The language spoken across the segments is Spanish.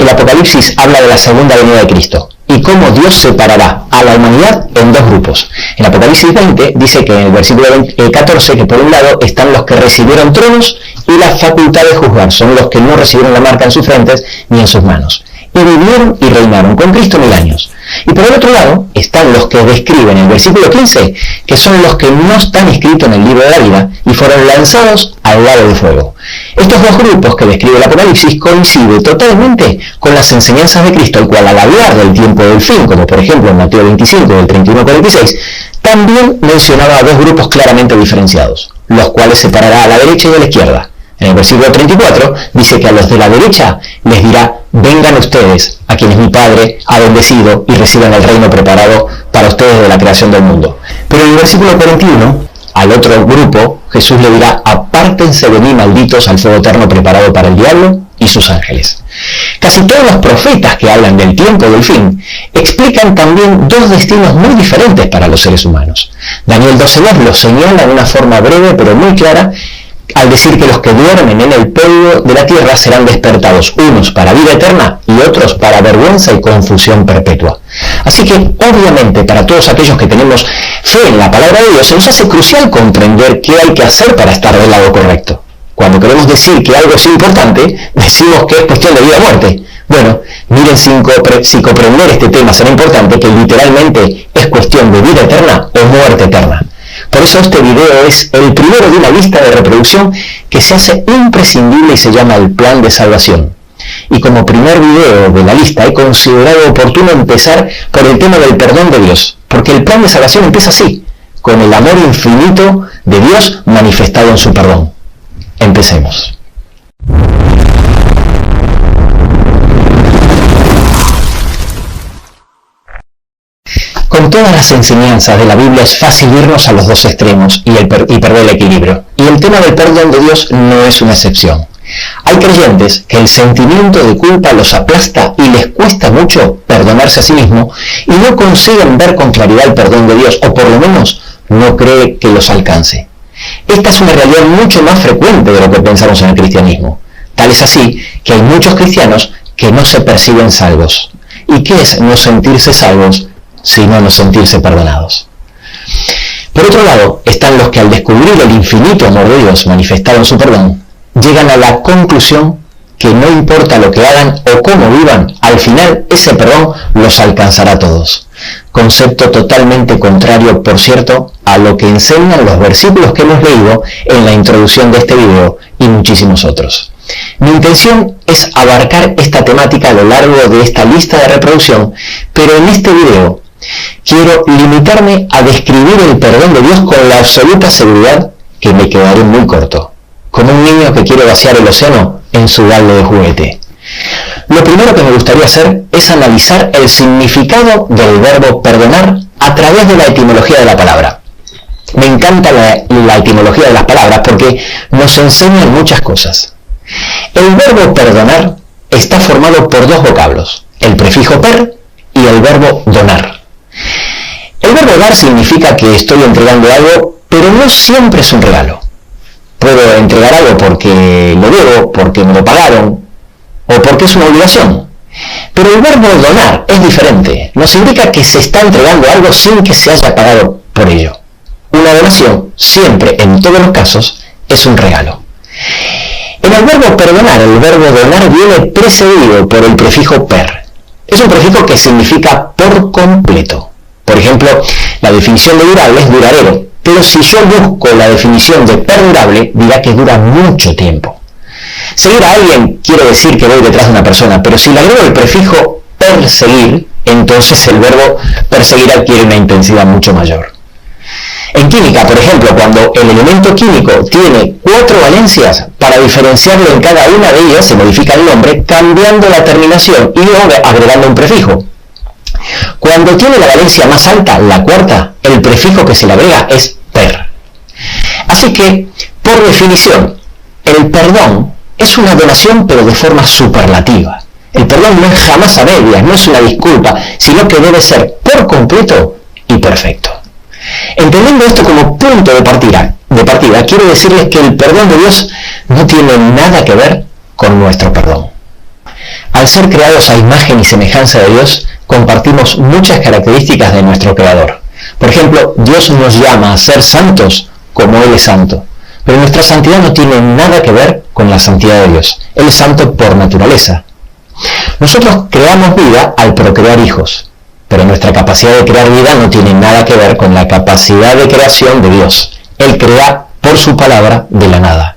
el Apocalipsis habla de la segunda venida de Cristo y cómo Dios separará a la humanidad en dos grupos. En Apocalipsis 20 dice que en el versículo 14 que por un lado están los que recibieron tronos y la facultad de juzgar, son los que no recibieron la marca en sus frentes ni en sus manos, y vivieron y reinaron con Cristo 1000 años. Y por el otro lado están los que describen en el versículo 15, que son los que no están escritos en el libro de la vida y fueron lanzados al lago de fuego. Estos dos grupos que describe el Apocalipsis coinciden totalmente con las enseñanzas de Cristo, el cual al hablar del tiempo del fin, como por ejemplo en Mateo 25, del 31 al 46, también mencionaba a dos grupos claramente diferenciados, los cuales separará a la derecha y a la izquierda. En el versículo 34 dice que a los de la derecha les dirá: vengan ustedes, a quienes mi Padre ha bendecido, y reciban el reino preparado para ustedes de la creación del mundo. Pero en el versículo 41, al otro grupo, Jesús le dirá: apártense de mí, malditos, al fuego eterno preparado para el diablo y sus ángeles. Casi todos los profetas que hablan del tiempo del fin explican también dos destinos muy diferentes para los seres humanos. Daniel 12:2 lo señala de una forma breve pero muy clara, al decir que los que duermen en el polvo de la tierra serán despertados, unos para vida eterna y otros para vergüenza y confusión perpetua. Así que, obviamente, para todos aquellos que tenemos fe en la palabra de Dios, se nos hace crucial comprender qué hay que hacer para estar del lado correcto. Cuando queremos decir que algo es importante, decimos que es cuestión de vida o muerte. Bueno, miren si comprender este tema será importante, que literalmente es cuestión de vida eterna o muerte eterna. Por eso este video es el primero de una lista de reproducción que se hace imprescindible y se llama el Plan de Salvación. Y como primer video de la lista he considerado oportuno empezar por el tema del perdón de Dios, porque el Plan de Salvación empieza así, con el amor infinito de Dios manifestado en su perdón. Empecemos. Con todas las enseñanzas de la Biblia es fácil irnos a los dos extremos y perder el equilibrio. Y el tema del perdón de Dios no es una excepción. Hay creyentes que el sentimiento de culpa los aplasta y les cuesta mucho perdonarse a sí mismos y no consiguen ver con claridad el perdón de Dios, o por lo menos no cree que los alcance. Esta es una realidad mucho más frecuente de lo que pensamos en el cristianismo. Tal es así que hay muchos cristianos que no se perciben salvos. ¿Y qué es no sentirse salvos sino no sentirse perdonados? Por otro lado, están los que al descubrir el infinito amor de Dios manifestado en su perdón, llegan a la conclusión que no importa lo que hagan o cómo vivan, al final ese perdón los alcanzará a todos. Concepto totalmente contrario, por cierto, a lo que enseñan los versículos que hemos leído en la introducción de este video y muchísimos otros. Mi intención es abarcar esta temática a lo largo de esta lista de reproducción, pero en este video quiero limitarme a describir el perdón de Dios con la absoluta seguridad que me quedaré muy corto, como un niño que quiere vaciar el océano en su balde de juguete. Lo primero que me gustaría hacer es analizar el significado del verbo perdonar a través de la etimología de la palabra. Me encanta la etimología de las palabras porque nos enseñan muchas cosas. El verbo perdonar está formado por dos vocablos, el prefijo per y el verbo donar. El verbo dar significa que estoy entregando algo, pero no siempre es un regalo. Puedo entregar algo porque lo debo, porque me lo pagaron, o porque es una obligación. Pero el verbo donar es diferente. Nos indica que se está entregando algo sin que se haya pagado por ello. Una donación, siempre, en todos los casos, es un regalo. En el verbo perdonar, el verbo donar viene precedido por el prefijo per. Es un prefijo que significa por completo. Por ejemplo, la definición de durable es duradero, pero si yo busco la definición de perdurable, dirá que dura mucho tiempo. Seguir a alguien quiere decir que voy detrás de una persona, pero si le agrego el prefijo perseguir, entonces el verbo perseguir adquiere una intensidad mucho mayor. En química, por ejemplo, cuando el elemento químico tiene 4 valencias, para diferenciarlo en cada una de ellas se modifica el nombre cambiando la terminación y luego agregando un prefijo. Cuando tiene la valencia más alta, la cuarta, el prefijo que se le agrega es per. Así que, por definición, el perdón es una donación pero de forma superlativa. El perdón no es jamás a medias, no es una disculpa, sino que debe ser por completo y perfecto. Entendiendo esto como punto de partida, quiero decirles que el perdón de Dios no tiene nada que ver con nuestro perdón. Al ser creados a imagen y semejanza de Dios, compartimos muchas características de nuestro Creador. Por ejemplo, Dios nos llama a ser santos como Él es santo. Pero nuestra santidad no tiene nada que ver con la santidad de Dios. Él es santo por naturaleza. Nosotros creamos vida al procrear hijos, pero nuestra capacidad de crear vida no tiene nada que ver con la capacidad de creación de Dios. Él crea por su palabra de la nada.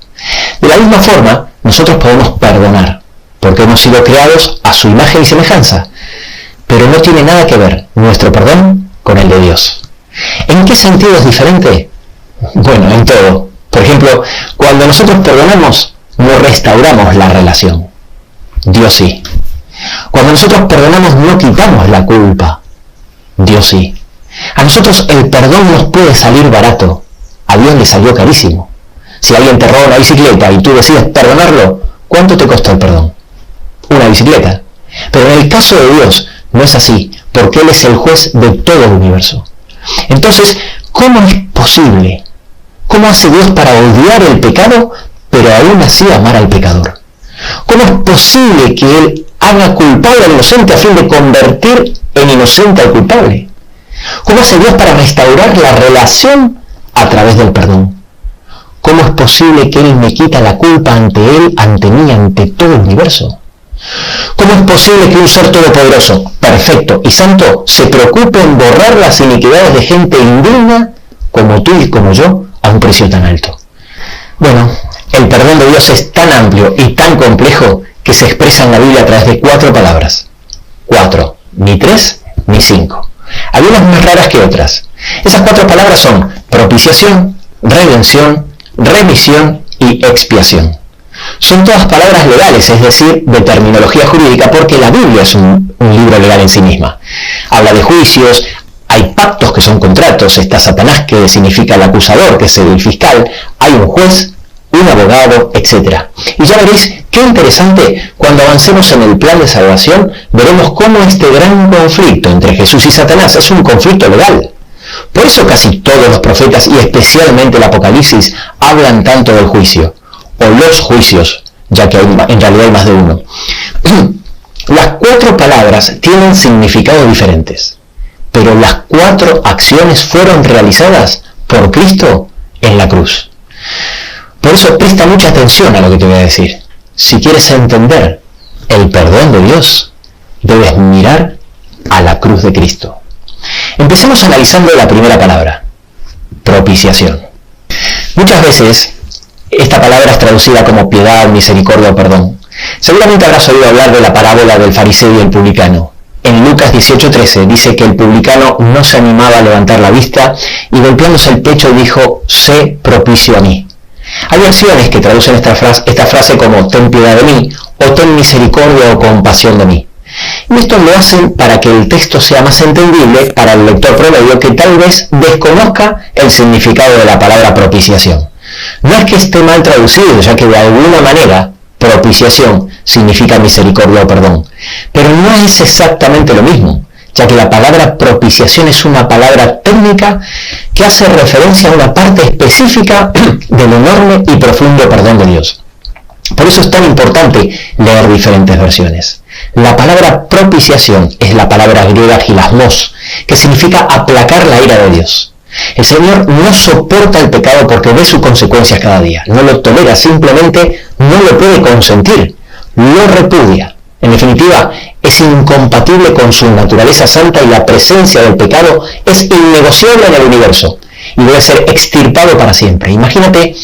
De la misma forma, nosotros podemos perdonar, porque hemos sido creados a su imagen y semejanza, pero no tiene nada que ver nuestro perdón con el de Dios. ¿En qué sentido es diferente? Bueno, en todo. Por ejemplo, cuando nosotros perdonamos, no restauramos la relación. Dios sí. Cuando nosotros perdonamos, no quitamos la culpa. Dios sí. A nosotros el perdón nos puede salir barato. A Dios le salió carísimo. Si alguien te roba una bicicleta y tú decides perdonarlo, ¿cuánto te costó el perdón? Una bicicleta. Pero en el caso de Dios no es así, porque Él es el juez de todo el universo. Entonces, ¿cómo es posible? ¿Cómo hace Dios para odiar el pecado, pero aún así amar al pecador? ¿Cómo es posible que Él haga culpable al inocente a fin de convertir en inocente al culpable? ¿Cómo hace Dios para restaurar la relación a través del perdón? ¿Cómo es posible que Él me quita la culpa ante Él, ante mí, ante todo el universo? ¿Cómo es posible que un ser todopoderoso, perfecto y santo se preocupe en borrar las iniquidades de gente indigna como tú y como yo a un precio tan alto? Bueno, el perdón de Dios es tan amplio y tan complejo que se expresa en la Biblia a través de 4 palabras. 4, ni 3, ni 5. Algunas más raras que otras. Esas 4 palabras son propiciación, redención, remisión y expiación. Son todas palabras legales, es decir, de terminología jurídica, porque la Biblia es un libro legal en sí misma. Habla de juicios, hay pactos que son contratos, está Satanás, que significa el acusador, que es el fiscal, hay un juez, un abogado, etc. Y ya veréis qué interesante, cuando avancemos en el plan de salvación, veremos cómo este gran conflicto entre Jesús y Satanás es un conflicto legal. Por eso casi todos los profetas, y especialmente el Apocalipsis, hablan tanto del juicio, o los juicios, ya que en realidad hay más de uno. Las 4 palabras tienen significados diferentes, pero las 4 acciones fueron realizadas por Cristo en la cruz. Por eso presta mucha atención a lo que te voy a decir. Si quieres entender el perdón de Dios, debes mirar a la cruz de Cristo. Empecemos analizando la primera palabra, propiciación. Muchas veces esta palabra es traducida como piedad, misericordia o perdón. Seguramente habrás oído hablar de la parábola del fariseo y el publicano. En Lucas 18:13 dice que el publicano no se animaba a levantar la vista y golpeándose el pecho dijo, sé propicio a mí. Hay versiones que traducen esta frase como ten piedad de mí o ten misericordia o compasión de mí. Y esto lo hacen para que el texto sea más entendible para el lector promedio que tal vez desconozca el significado de la palabra propiciación. No es que esté mal traducido, ya que de alguna manera propiciación significa misericordia o perdón, pero no es exactamente lo mismo, ya que la palabra propiciación es una palabra técnica que hace referencia a una parte específica del enorme y profundo perdón de Dios. Por eso es tan importante leer diferentes versiones. La palabra propiciación es la palabra griega hilasmos, que significa aplacar la ira de Dios. El Señor no soporta el pecado porque ve sus consecuencias cada día. No lo tolera, simplemente no lo puede consentir. Lo repudia. En definitiva, es incompatible con su naturaleza santa y la presencia del pecado es innegociable en el universo y debe ser extirpado para siempre. Imagínate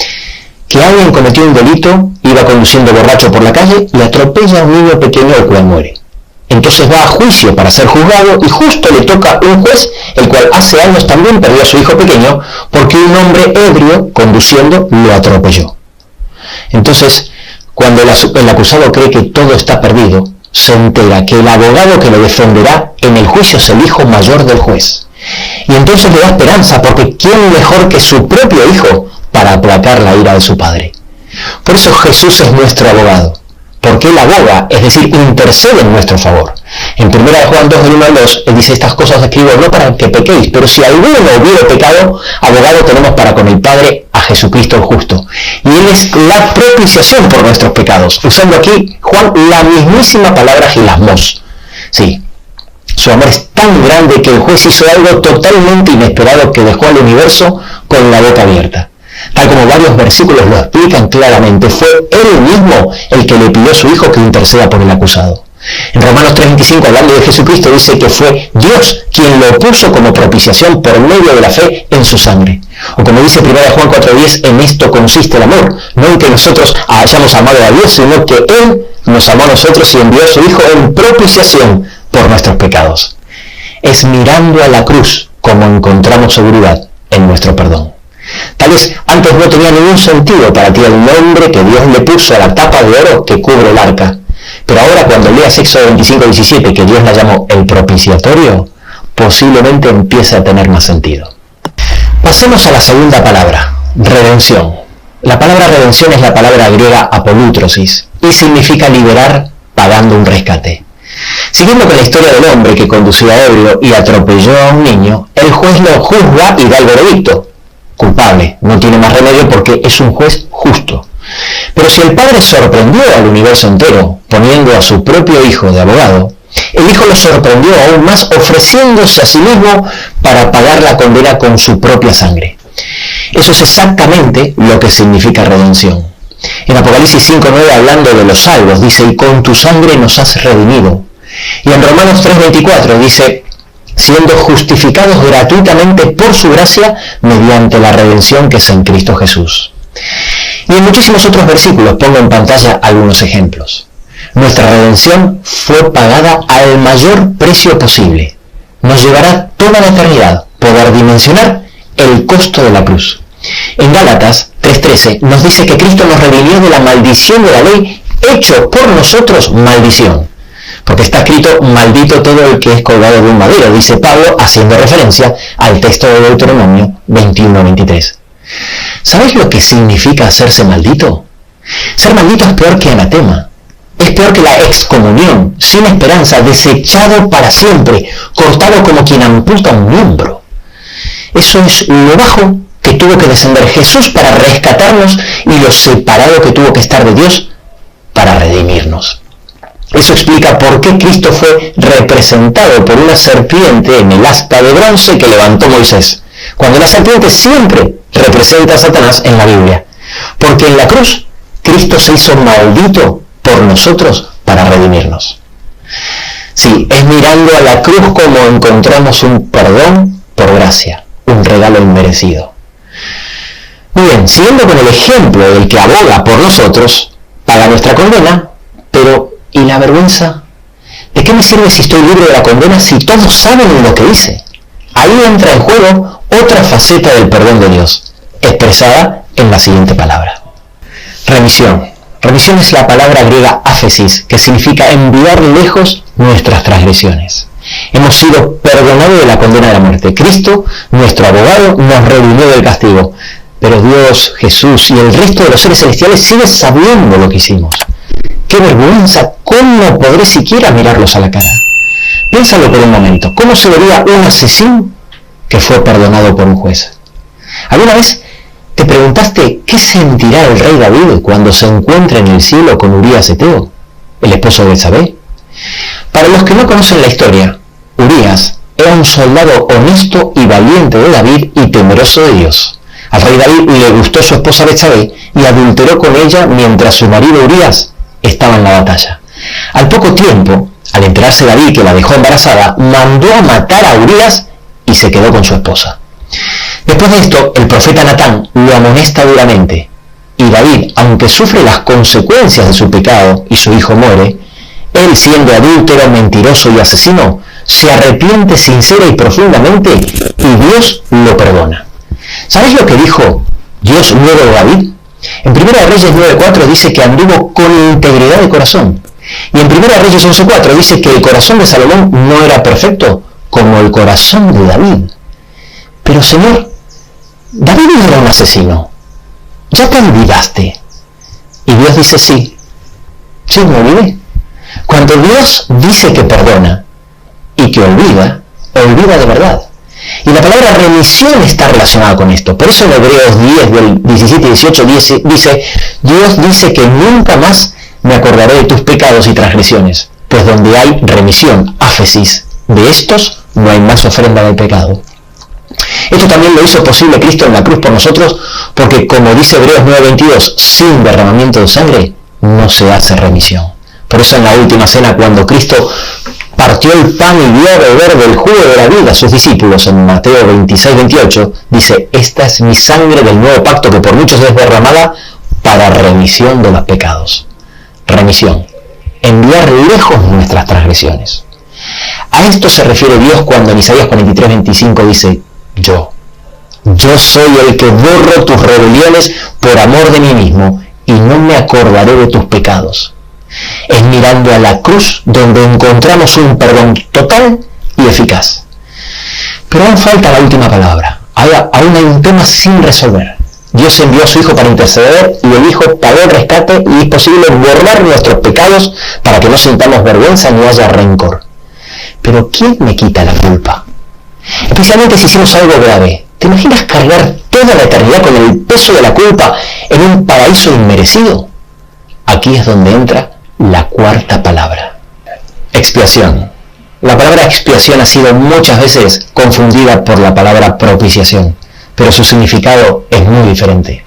que alguien cometió un delito, iba conduciendo borracho por la calle y atropella a un niño pequeño el cual muere. Entonces va a juicio para ser juzgado y justo le toca un juez, el cual hace años también perdió a su hijo pequeño porque un hombre ebrio conduciendo lo atropelló. Entonces, cuando el acusado cree que todo está perdido, se entera que el abogado que lo defenderá en el juicio es el hijo mayor del juez. Y entonces le da esperanza, porque ¿quién mejor que su propio hijo para aplacar la ira de su padre? Por eso Jesús es nuestro abogado, porque Él aboga, es decir, intercede en nuestro favor. En 1 Juan 2, del 1 al 2, Él dice, estas cosas escribo no para que pequéis, pero si alguno hubiere pecado, abogado tenemos para con el Padre a Jesucristo el justo. Y Él es la propiciación por nuestros pecados. Usando aquí, Juan, la mismísima palabra hilasmos. Sí, su amor es tan grande que el juez hizo algo totalmente inesperado que dejó al universo con la boca abierta. Tal como varios versículos lo explican claramente, fue Él mismo el que le pidió a su Hijo que interceda por el acusado. En Romanos 3:25, hablando de Jesucristo, dice que fue Dios quien lo puso como propiciación por medio de la fe en su sangre. O como dice 1 Juan 4:10, en esto consiste el amor, no en que nosotros hayamos amado a Dios, sino que Él nos amó a nosotros y envió a su Hijo en propiciación por nuestros pecados. Es mirando a la cruz como encontramos seguridad en nuestro perdón. Tal vez antes no tenía ningún sentido para ti el nombre que Dios le puso a la tapa de oro que cubre el arca. Pero ahora cuando leas Éxodo 25:17, que Dios la llamó el propiciatorio, posiblemente empiece a tener más sentido. Pasemos a la segunda palabra, redención. La palabra redención es la palabra griega apolútrosis y significa liberar pagando un rescate. Siguiendo con la historia del hombre que conducía ebrio y atropelló a un niño, el juez lo juzga y da el veredicto. Culpable, no tiene más remedio porque es un juez justo. Pero si el padre sorprendió al universo entero, poniendo a su propio hijo de abogado, el hijo lo sorprendió aún más ofreciéndose a sí mismo para pagar la condena con su propia sangre. Eso es exactamente lo que significa redención. En Apocalipsis 5:9, hablando de los salvos, dice, y con tu sangre nos has redimido. Y en Romanos 3:24 dice, siendo justificados gratuitamente por su gracia mediante la redención que es en Cristo Jesús. Y en muchísimos otros versículos pongo en pantalla algunos ejemplos. Nuestra redención fue pagada al mayor precio posible. Nos llevará toda la eternidad poder dimensionar el costo de la cruz. En Gálatas 3:13 nos dice que Cristo nos redimió de la maldición de la ley, hecho por nosotros maldición. Porque está escrito, maldito todo el que es colgado de un madero, dice Pablo, haciendo referencia al texto de Deuteronomio 21:23. ¿Sabes lo que significa hacerse maldito? Ser maldito es peor que anatema. Es peor que la excomunión, sin esperanza, desechado para siempre, cortado como quien amputa un miembro. Eso es lo bajo que tuvo que descender Jesús para rescatarnos y lo separado que tuvo que estar de Dios para redimirnos. Eso explica por qué Cristo fue representado por una serpiente en el asta de bronce que levantó Moisés, cuando la serpiente siempre representa a Satanás en la Biblia. Porque en la cruz, Cristo se hizo maldito por nosotros para redimirnos. Sí, es mirando a la cruz como encontramos un perdón por gracia, un regalo inmerecido. Muy bien, siguiendo con el ejemplo del que aboga por nosotros, paga nuestra condena, pero ¿y la vergüenza? ¿De qué me sirve si estoy libre de la condena si todos saben lo que hice? Ahí entra en juego otra faceta del perdón de Dios, expresada en la siguiente palabra. Remisión. Remisión es la palabra griega áfesis, que significa enviar lejos nuestras transgresiones. Hemos sido perdonados de la condena de la muerte. Cristo, nuestro abogado, nos redimió del castigo. Pero Dios, Jesús y el resto de los seres celestiales siguen sabiendo lo que hicimos. ¡Qué vergüenza! ¿Cómo podré siquiera mirarlos a la cara? Piénsalo por un momento. ¿Cómo se vería un asesino que fue perdonado por un juez? ¿Alguna vez te preguntaste qué sentirá el rey David cuando se encuentra en el cielo con Urías Eteo, el esposo de Betsabé? Para los que no conocen la historia, Urías era un soldado honesto y valiente de David y temeroso de Dios. Al rey David le gustó su esposa Betsabé y adulteró con ella mientras su marido Urías estaba en la batalla. Al poco tiempo, al enterarse David que la dejó embarazada, mandó a matar a Urías y se quedó con su esposa. Después de esto, el profeta Natán lo amonesta duramente, y David, aunque sufre las consecuencias de su pecado y su hijo muere, él, siendo adúltero, mentiroso y asesino, se arrepiente sincera y profundamente y Dios lo perdona. ¿Sabes lo que dijo Dios luego de David? En 1 Reyes 9:4 dice que anduvo con integridad de corazón. Y en 1 Reyes 11:4 dice que el corazón de Salomón no era perfecto como el corazón de David. Pero Señor, David no era un asesino. ¿Ya te olvidaste? Y Dios dice sí. Sí, me olvidé. Cuando Dios dice que perdona y que olvida, olvida de verdad. Y la palabra remisión está relacionada con esto. Por eso en Hebreos 10, del 17 y 18 dice, Dios dice que nunca más me acordaré de tus pecados y transgresiones, pues donde hay remisión, áfesis, de estos no hay más ofrenda del pecado. Esto también lo hizo posible Cristo en la cruz por nosotros, porque como dice Hebreos 9:22, sin derramamiento de sangre no se hace remisión. Por eso en la última cena, cuando Cristo partió el pan y dio a beber del jugo de la vida a sus discípulos, en Mateo 26:28, dice, esta es mi sangre del nuevo pacto que por muchos es derramada para remisión de los pecados. Remisión. Enviar lejos nuestras transgresiones. A esto se refiere Dios cuando en Isaías 43:25 dice, yo soy el que borro tus rebeliones por amor de mí mismo y no me acordaré de tus pecados. Es mirando a la cruz donde encontramos un perdón total y eficaz. Pero aún falta la última palabra. Aún hay un tema sin resolver. Dios envió a su Hijo para interceder y el Hijo pagó el rescate y es posible borrar nuestros pecados para que no sintamos vergüenza ni haya rencor. Pero ¿quién me quita la culpa? Especialmente si hicimos algo grave. ¿Te imaginas cargar toda la eternidad con el peso de la culpa en un paraíso inmerecido? Aquí es donde entra la cuarta palabra. Expiación. La palabra expiación ha sido muchas veces confundida por la palabra propiciación, pero su significado es muy diferente.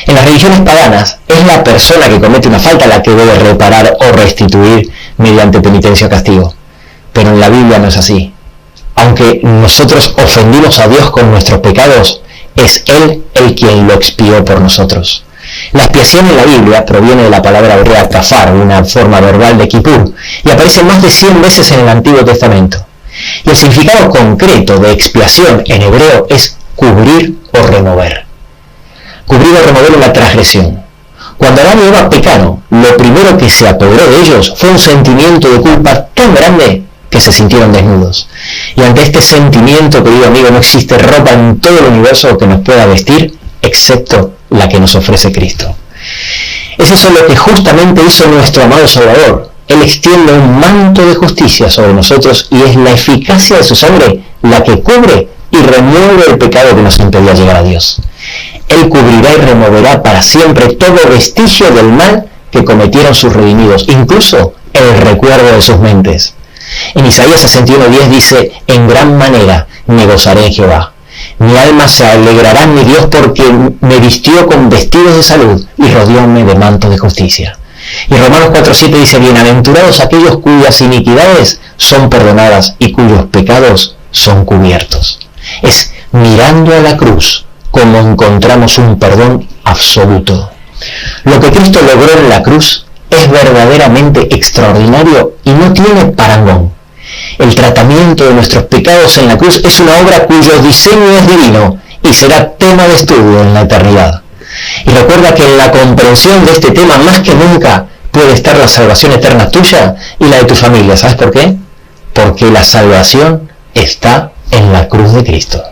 En las religiones paganas es la persona que comete una falta la que debe reparar o restituir mediante penitencia o castigo. Pero en la Biblia no es así. Aunque nosotros ofendimos a Dios con nuestros pecados, es Él el quien lo expió por nosotros. La expiación en la Biblia proviene de la palabra hebrea kafar, una forma verbal de Kippur, y aparece más de 100 veces en el Antiguo Testamento. Y el significado concreto de expiación en hebreo es cubrir o remover. Cubrir o remover una transgresión. Cuando Adán y Eva pecaron, lo primero que se apoderó de ellos fue un sentimiento de culpa tan grande que se sintieron desnudos. Y ante este sentimiento, querido amigo, no existe ropa en todo el universo que nos pueda vestir, excepto la que nos ofrece Cristo. Es eso lo que justamente hizo nuestro amado Salvador. Él extiende un manto de justicia sobre nosotros y es la eficacia de su sangre la que cubre y remueve el pecado que nos impedía llegar a Dios. Él cubrirá y removerá para siempre todo vestigio del mal que cometieron sus redimidos, incluso el recuerdo de sus mentes. En Isaías 61:10 dice, en gran manera me gozaré en Jehová. Mi alma se alegrará en mi Dios porque me vistió con vestidos de salud y rodeóme de mantos de justicia. Y Romanos 4:7 dice, bienaventurados aquellos cuyas iniquidades son perdonadas y cuyos pecados son cubiertos. Es mirando a la cruz como encontramos un perdón absoluto. Lo que Cristo logró en la cruz es verdaderamente extraordinario y no tiene parangón. El tratamiento de nuestros pecados en la cruz es una obra cuyo diseño es divino y será tema de estudio en la eternidad. Y recuerda que en la comprensión de este tema más que nunca puede estar la salvación eterna tuya y la de tu familia. ¿Sabes por qué? Porque la salvación está en la cruz de Cristo.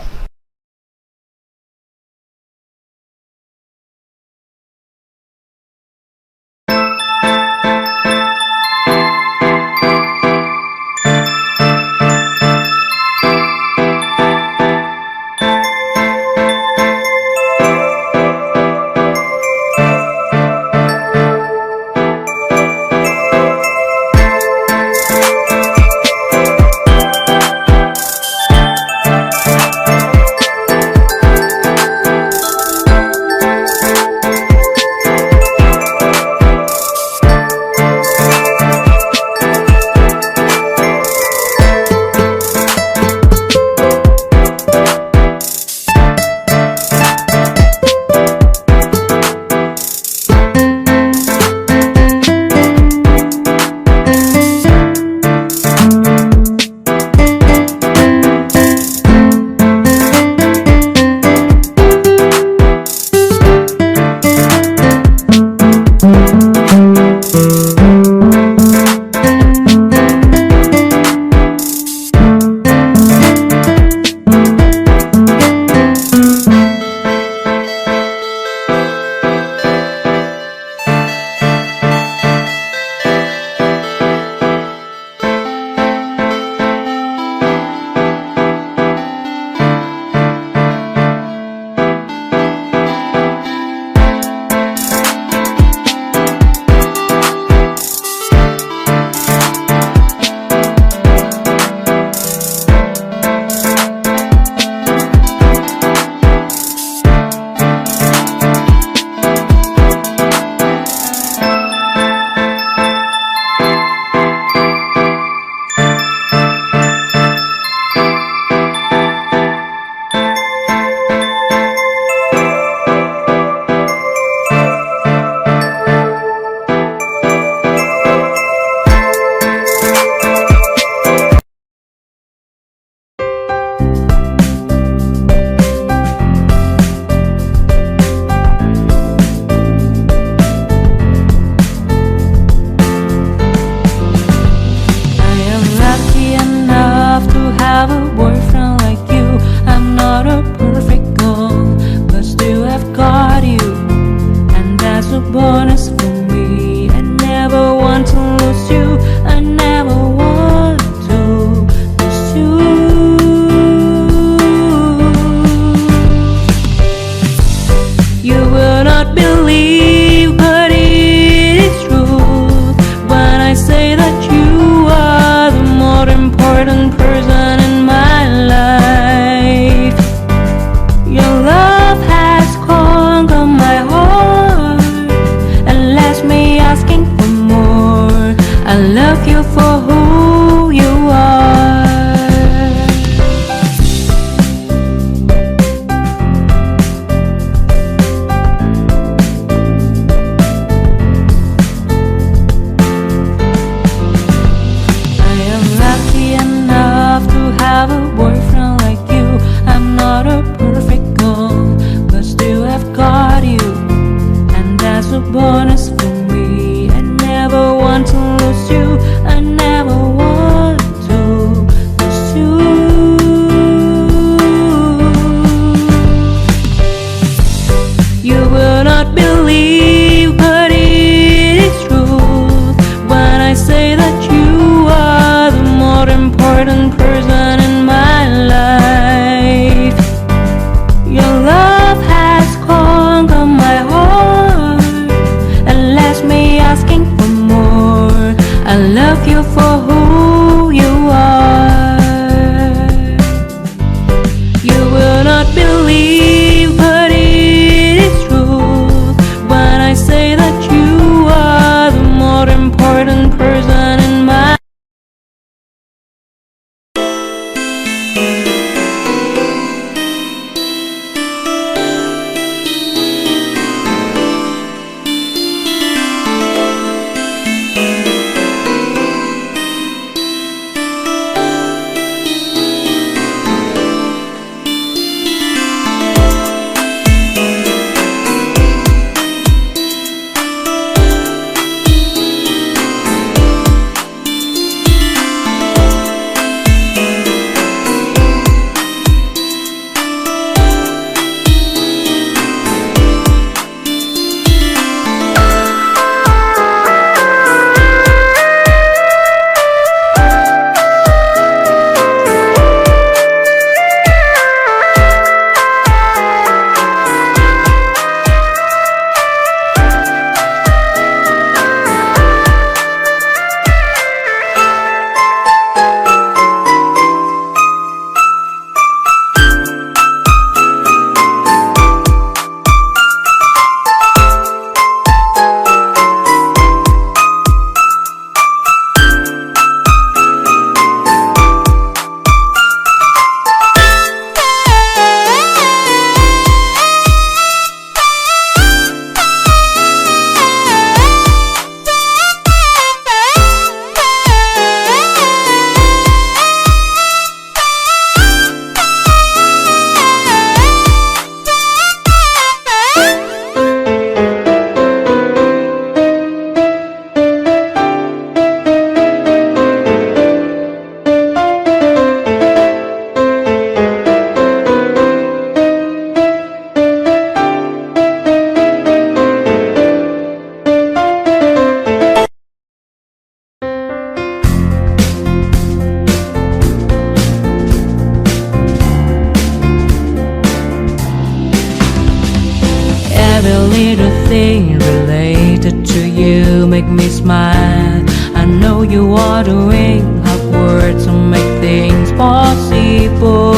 related to you make me smile. I know you are doing hard work to make things possible.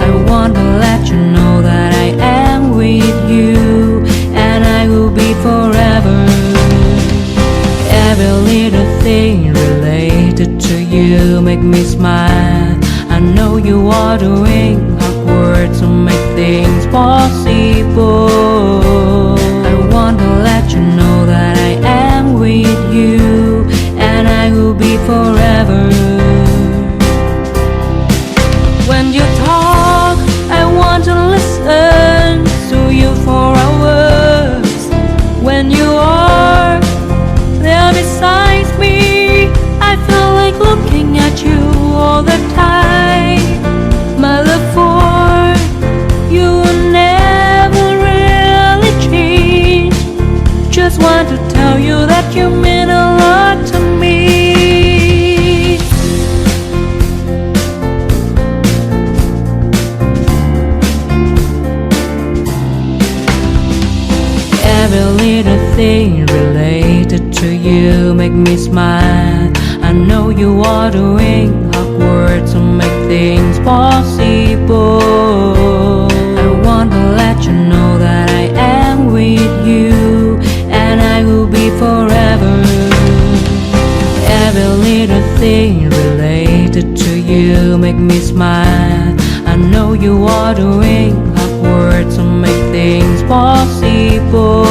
I want to let you know that I am with you, and I will be forever. Every little thing related to you make me smile. I know you are doing hard work to make things possible. I want to let you know that I am with you, and I will be forever. When you talk, I want to listen to you for hours. When you are there beside me, I feel like looking at you all the time. My love for you will never really change. Just want to tell you that you mean a lot to me. Every little thing related to you make me smile. I know you are doing hard work to make things possible. I want to let you know that I am with you, and I will be forever. Every little thing related to you make me smile. I know you are doing hard work to make things possible.